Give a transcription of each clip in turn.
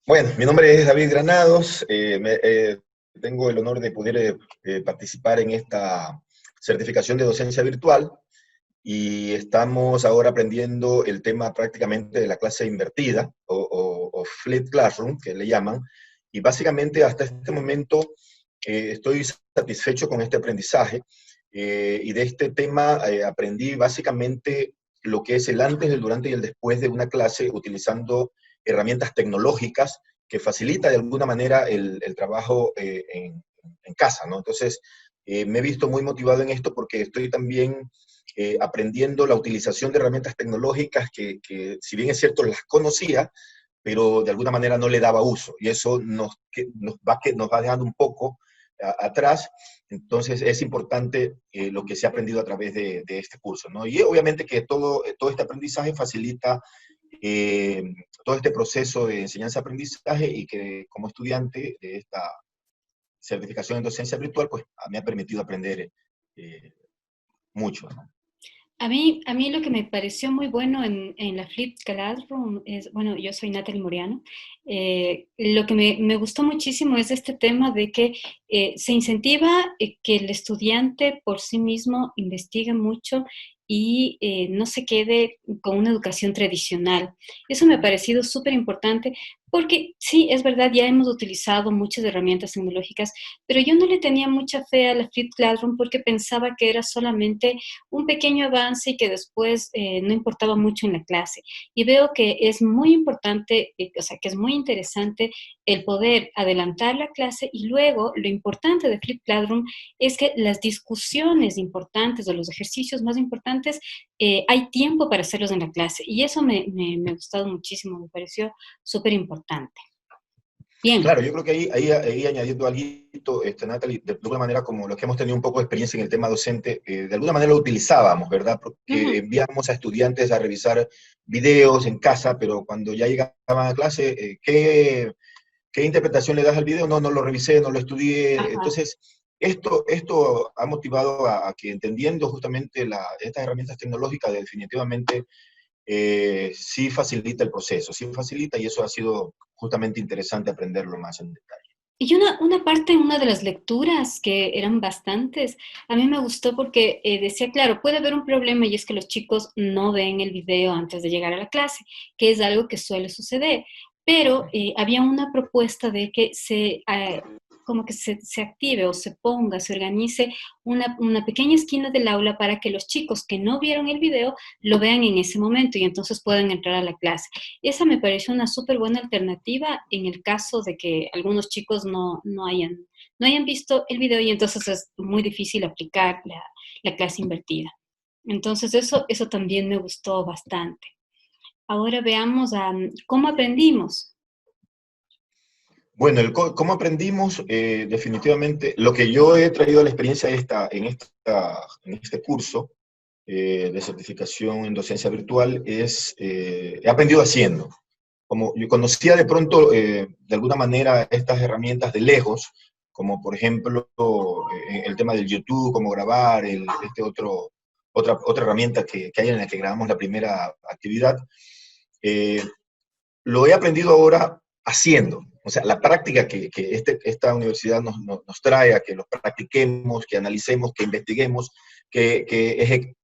Bueno, mi nombre es David Granados. Tengo el honor de poder participar en esta certificación de docencia virtual y estamos ahora aprendiendo el tema prácticamente de la clase invertida o flipped classroom, que le llaman. Y básicamente hasta este momento estoy satisfecho con este aprendizaje y de este tema aprendí básicamente lo que es el antes, el durante y el después de una clase utilizando herramientas tecnológicas que facilita de alguna manera el trabajo en casa, ¿no? Entonces, me he visto muy motivado en esto porque estoy también aprendiendo la utilización de herramientas tecnológicas que, si bien es cierto, las conocía, pero de alguna manera no le daba uso. Y eso nos va dejando un poco atrás. Entonces es importante lo que se ha aprendido a través de este curso, ¿no? Y obviamente que todo este aprendizaje facilita eh, todo este proceso de enseñanza-aprendizaje y que como estudiante de esta certificación en docencia virtual, pues me ha permitido aprender mucho, ¿no? A mí lo que me pareció muy bueno en la Flipped Classroom es, bueno, yo soy Natalie Moriano, lo que me gustó muchísimo es este tema de que se incentiva que el estudiante por sí mismo investigue mucho y no se quede con una educación tradicional. Eso me ha parecido súper importante porque sí, es verdad, ya hemos utilizado muchas herramientas tecnológicas, pero yo no le tenía mucha fe a la Flipped Classroom porque pensaba que era solamente un pequeño avance y que después no importaba mucho en la clase. Y veo que es muy importante, o sea, que es muy interesante el poder adelantar la clase y luego lo importante de Flip Classroom es que las discusiones importantes o los ejercicios más importantes, hay tiempo para hacerlos en la clase. Y eso me ha gustado muchísimo, me pareció súper importante. Bien. Claro, yo creo que ahí añadiendo algo, Natalie, de alguna manera, como los que hemos tenido un poco de experiencia en el tema docente, de alguna manera lo utilizábamos, ¿verdad? Ujú. Porque enviábamos a estudiantes a revisar videos en casa, pero cuando ya llegaban a clase, ¿qué interpretación le das al video? No, no lo revisé, no lo estudié. Ajá. Entonces, esto ha motivado a que entendiendo justamente estas herramientas tecnológicas, definitivamente sí facilita el proceso, sí facilita y eso ha sido justamente interesante aprenderlo más en detalle. Y una parte en una de las lecturas, que eran bastantes, a mí me gustó porque decía, claro, puede haber un problema y es que los chicos no ven el video antes de llegar a la clase, que es algo que suele suceder, pero había una propuesta de que como que se active o se ponga, se organice una pequeña esquina del aula para que los chicos que no vieron el video lo vean en ese momento y entonces puedan entrar a la clase. Esa me pareció una súper buena alternativa en el caso de que algunos chicos no hayan visto el video y entonces es muy difícil aplicar la clase invertida. Entonces eso también me gustó bastante. Ahora veamos cómo aprendimos. Bueno, cómo aprendimos, definitivamente, lo que yo he traído a la experiencia en este curso de certificación en docencia virtual es, he aprendido haciendo. Como yo conocía de pronto, de alguna manera, estas herramientas de lejos, como por ejemplo el tema del YouTube, cómo grabar, otra herramienta que hay en la que grabamos la primera actividad, eh, lo he aprendido ahora haciendo. O sea, la práctica que esta universidad nos trae a que lo practiquemos, que analicemos, que investiguemos, que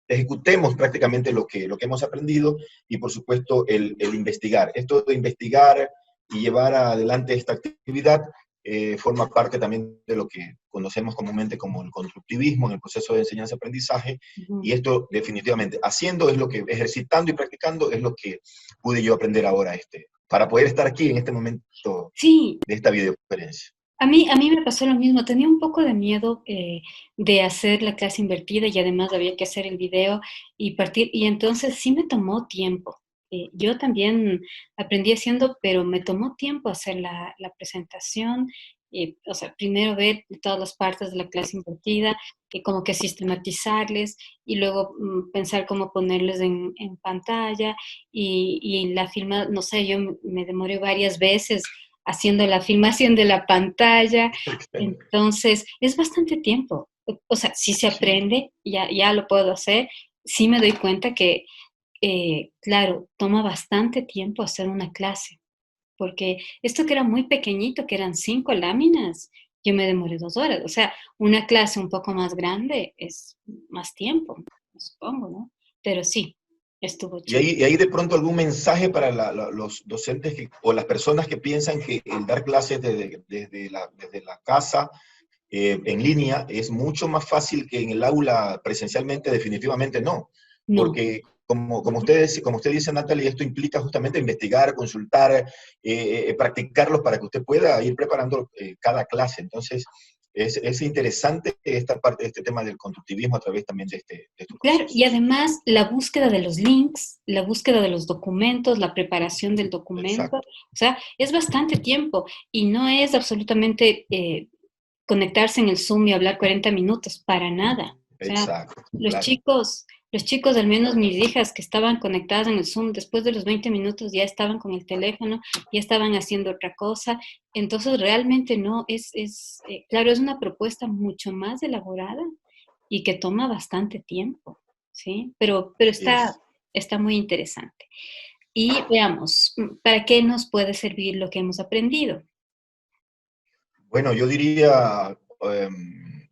ejecutemos prácticamente lo que hemos aprendido y, por supuesto, el investigar. Esto de investigar y llevar adelante esta actividad forma parte también de lo que conocemos comúnmente como el constructivismo en el proceso de enseñanza-aprendizaje. Ujú. Y esto definitivamente, haciendo es lo que, ejercitando y practicando es lo que pude yo aprender ahora para poder estar aquí en este momento Sí, de esta videoconferencia. a mí me pasó lo mismo. Tenía un poco de miedo de hacer la clase invertida y además había que hacer el video y partir. Y entonces sí me tomó tiempo. Yo también aprendí haciendo, pero me tomó tiempo hacer la presentación. O sea, primero ver todas las partes de la clase invertida, como que sistematizarles y luego pensar cómo ponerles en pantalla y la firma, no sé, yo me demoré varias veces haciendo la filmación de la pantalla. Entonces, es bastante tiempo. O sea, si se Sí. aprende, ya lo puedo hacer. Sí me doy cuenta que, claro, toma bastante tiempo hacer una clase. porque esto que era muy pequeñito, que eran 5 láminas, yo me demoré 2 horas. O sea, una clase un poco más grande es más tiempo, supongo, ¿no? Pero sí, estuvo chulo. Y ahí de pronto algún mensaje para los docentes o las personas que piensan que el dar clases desde la casa en línea es mucho más fácil que en el aula presencialmente, definitivamente no. No. Porque como usted dice, Natalie, esto implica justamente investigar, consultar, practicarlos para que usted pueda ir preparando cada clase. Entonces, es interesante esta parte, este tema del constructivismo a través también de estos Claro, y procesos. además la búsqueda de los links, la búsqueda de los documentos, la preparación del documento, Exacto, o sea, es bastante tiempo y no es absolutamente conectarse en el Zoom y hablar 40 minutos, para nada. O sea, exacto, los claro. chicos, los chicos, al menos mis hijas que estaban conectadas en el Zoom, después de los 20 minutos ya estaban con el teléfono, ya estaban haciendo otra cosa. Entonces, realmente no, claro, es una propuesta mucho más elaborada y que toma bastante tiempo, ¿sí? Pero Así es. está muy interesante. Y veamos, ¿para qué nos puede servir lo que hemos aprendido? Bueno, yo diría,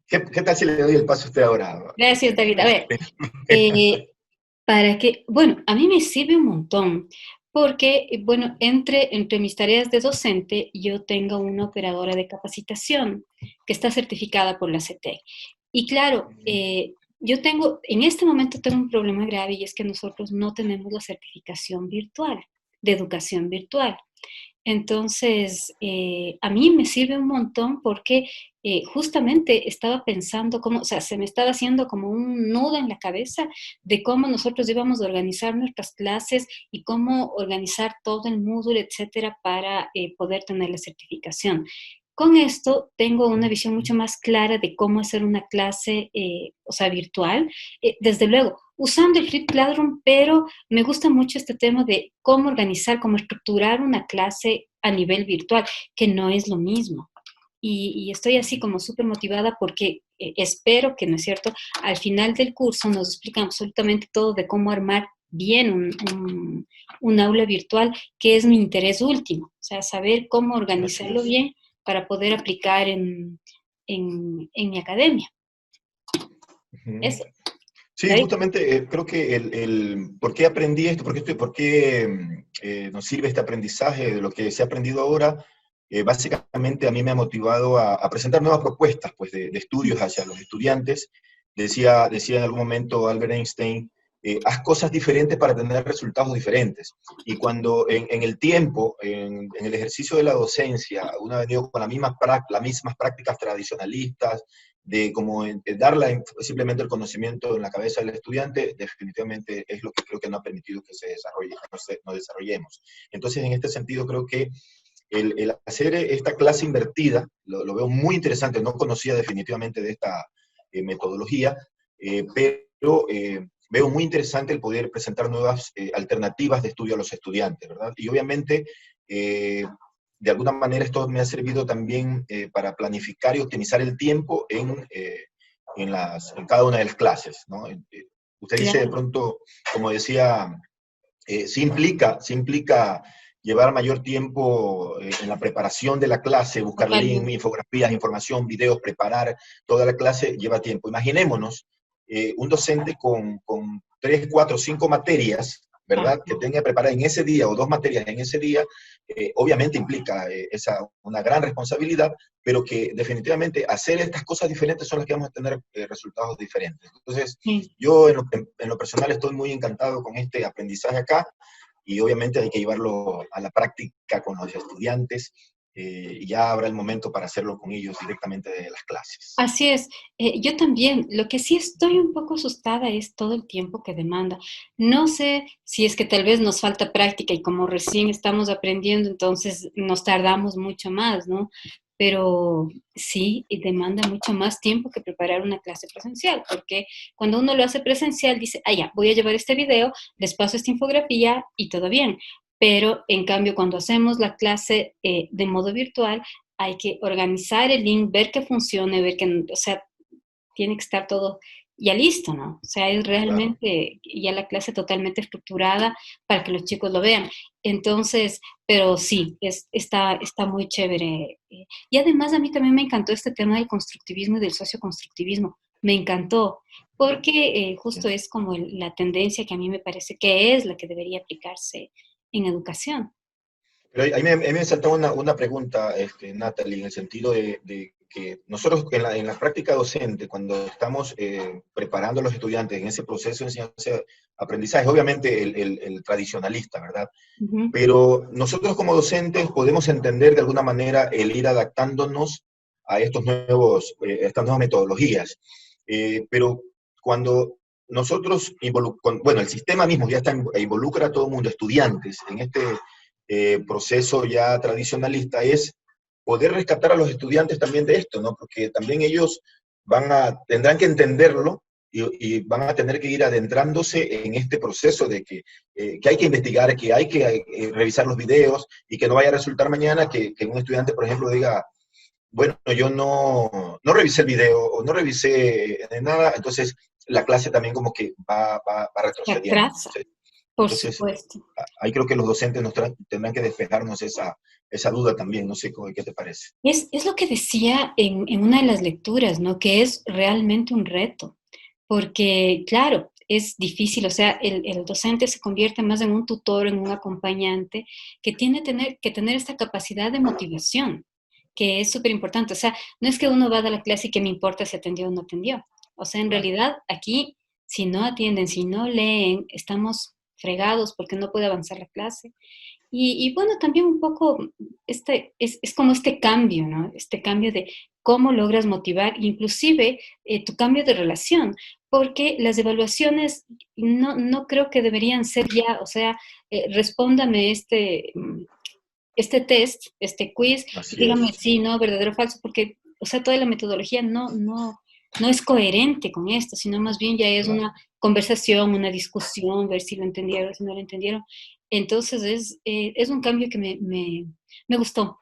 ¿qué tal si le doy el paso a usted ahora? Gracias, David. A ver, eh, bueno, a mí me sirve un montón, porque, bueno, entre mis tareas de docente, yo tengo una operadora de capacitación que está certificada por la CETEC. Y claro, en este momento tengo un problema grave y es que nosotros no tenemos la certificación virtual, de educación virtual. Entonces, a mí me sirve un montón porque justamente estaba pensando cómo, o sea, se me estaba haciendo como un nudo en la cabeza de cómo nosotros íbamos a organizar nuestras clases y cómo organizar todo el módulo, etcétera, para poder tener la certificación. Con esto tengo una visión mucho más clara de cómo hacer una clase, o sea, virtual. Desde luego, usando el Flip Classroom, pero me gusta mucho este tema de cómo organizar, cómo estructurar una clase a nivel virtual, que no es lo mismo. Y estoy así como súper motivada porque espero que, ¿no es cierto?, al final del curso nos explican absolutamente todo de cómo armar bien un aula virtual, que es mi interés último. O sea, saber cómo Así organizarlo es. bien para poder aplicar en mi academia. Ujú. Eso. Sí, David. justamente creo que por qué aprendí esto, por qué nos sirve este aprendizaje de lo que se ha aprendido ahora, básicamente a mí me ha motivado a presentar nuevas propuestas pues, de estudios hacia los estudiantes. Decía en algún momento Albert Einstein, haz cosas diferentes para tener resultados diferentes. Y cuando en el tiempo, en el ejercicio de la docencia, uno ha venido con las mismas prácticas tradicionalistas, de como simplemente el conocimiento en la cabeza del estudiante, definitivamente es lo que creo que no ha permitido que se desarrolle, no desarrollemos. Entonces, en este sentido, creo que el hacer esta clase invertida, lo veo muy interesante, no conocía definitivamente de esta metodología, pero veo muy interesante el poder presentar nuevas alternativas de estudio a los estudiantes, ¿verdad? Y obviamente, de alguna manera esto me ha servido también para planificar y optimizar el tiempo en cada una de las clases, ¿no? Usted dice de Claro. pronto, como decía, sí implica llevar mayor tiempo en la preparación de la clase, buscar links, Totalmente. infografías, información, videos, preparar toda la clase, lleva tiempo. Imaginémonos un docente con 3, 4, 5 materias, Ajá. ¿verdad? Que tenga que preparar en ese día o 2 materias en ese día, obviamente implica una gran responsabilidad, pero que definitivamente hacer estas cosas diferentes son las que vamos a tener resultados diferentes. Entonces, Sí. yo en lo personal estoy muy encantado con este aprendizaje acá y obviamente hay que llevarlo a la práctica con los estudiantes y ya habrá el momento para hacerlo con ellos directamente de las clases. Así es. Yo también, lo que sí estoy un poco asustada es todo el tiempo que demanda. No sé si es que tal vez nos falta práctica y como recién estamos aprendiendo, entonces nos tardamos mucho más, ¿no? Pero sí, y demanda mucho más tiempo que preparar una clase presencial, porque cuando uno lo hace presencial dice, ah, ya, voy a llevar este video, les paso esta infografía y todo bien. Pero en cambio, cuando hacemos la clase de modo virtual, hay que organizar el link, ver que funcione, ver que, o sea, tiene que estar todo ya listo, ¿no? O sea, es claro. realmente ya la clase totalmente estructurada para que los chicos lo vean. Entonces, pero sí, está muy chévere. Y además a mí también me encantó este tema del constructivismo y del socioconstructivismo. Me encantó, porque justo es como la tendencia que a mí me parece que es la que debería aplicarse en educación. Pero a mí me saltaba una pregunta, Natalie, en el sentido de que nosotros en la práctica docente, cuando estamos preparando a los estudiantes en ese proceso de enseñanza-aprendizaje, obviamente el tradicionalista, ¿verdad? Ujú. Pero nosotros como docentes podemos entender de alguna manera el ir adaptándonos a estas nuevas metodologías. Pero cuando nosotros, bueno, el sistema mismo ya está, involucra a todo el mundo, estudiantes, en este proceso ya tradicionalista, es poder rescatar a los estudiantes también de esto, ¿no? Porque también ellos tendrán que entenderlo y van a tener que ir adentrándose en este proceso de que hay que investigar, que hay que revisar los videos y que no vaya a resultar mañana que un estudiante, por ejemplo, diga, bueno, yo no revisé el video o no revisé nada, entonces la clase también como que va Se retrocediendo. atrasa, por Entonces, supuesto. ahí creo que los docentes tendrán que despejarnos esa duda también, no sé qué te parece. Es lo que decía en una de las lecturas, ¿no? Que es realmente un reto, porque claro, es difícil, o sea, el docente se convierte más en un tutor, en un acompañante, que tiene que tener esta capacidad de motivación, que es súper importante. O sea, no es que uno va a dar la clase y que me importa si atendió o no atendió. O sea, en Claro. realidad aquí, si no atienden, si no leen, estamos fregados porque no puede avanzar la clase. Y bueno, también un poco es como este cambio, ¿no? Este cambio de cómo logras motivar, inclusive tu cambio de relación, porque las evaluaciones no creo que deberían ser ya, o sea, respóndame este test, este quiz, y Así dígame es. sí, no, verdadero o falso, porque, o sea, toda la metodología no es coherente con esto, sino más bien ya es Claro. una conversación, una discusión, ver si lo entendieron, si no lo entendieron. Entonces es un cambio que me gustó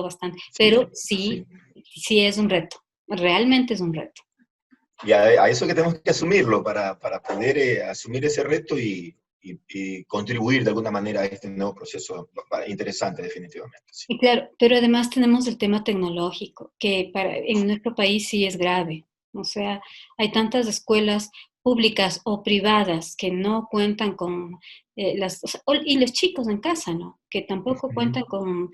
bastante, pero Sí, sí. sí es un reto, realmente es un reto. Y a eso que tenemos que asumirlo para poder asumir ese reto y contribuir de alguna manera a este nuevo proceso interesante, definitivamente. Sí. Y claro, pero además tenemos el tema tecnológico, que en nuestro país sí es grave. O sea, hay tantas escuelas públicas o privadas que no cuentan con o sea, y los chicos en casa, ¿no? Que tampoco Ujú. cuentan con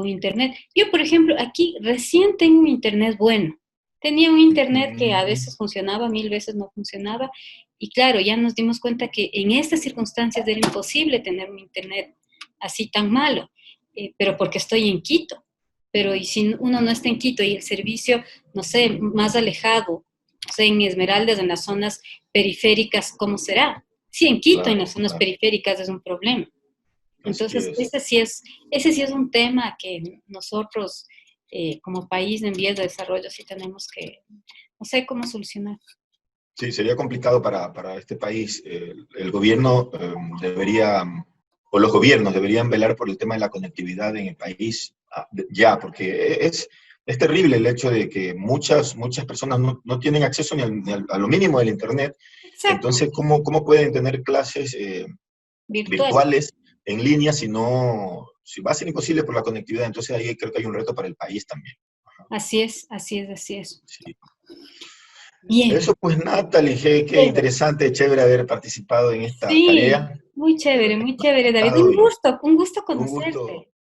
internet. Yo, por ejemplo, aquí recién tengo un internet bueno. Tenía un internet que a Ujú. veces funcionaba, mil veces no funcionaba. Y claro, ya nos dimos cuenta que en estas circunstancias era imposible tener un internet así tan malo, pero porque estoy en Quito. Pero y si uno no está en Quito y el servicio, no sé, más alejado, no sé, en Esmeraldas, en las zonas periféricas, ¿cómo será? Sí, en Quito, en Claro, las zonas claro. periféricas es un problema. Así Entonces, es. ese sí es un tema que nosotros, como país en vías de desarrollo, sí tenemos que, no sé cómo solucionar. Sí, sería complicado para este país. El gobierno debería, o los gobiernos deberían velar por el tema de la conectividad en el país ya, porque es terrible el hecho de que muchas personas no tienen acceso a lo mínimo del Internet. Exacto, Entonces, ¿cómo pueden tener clases virtual. virtuales en línea si va a ser imposible por la conectividad? Entonces, ahí creo que hay un reto para el país también. Ajá, Así es, así es, así es. sí. Bien. Eso pues, Natalie, qué Chévere. interesante, chévere haber participado en esta Sí, tarea. muy De verdad chévere, que muy me ha chévere, David. encantado y Un gusto un gusto conocerte.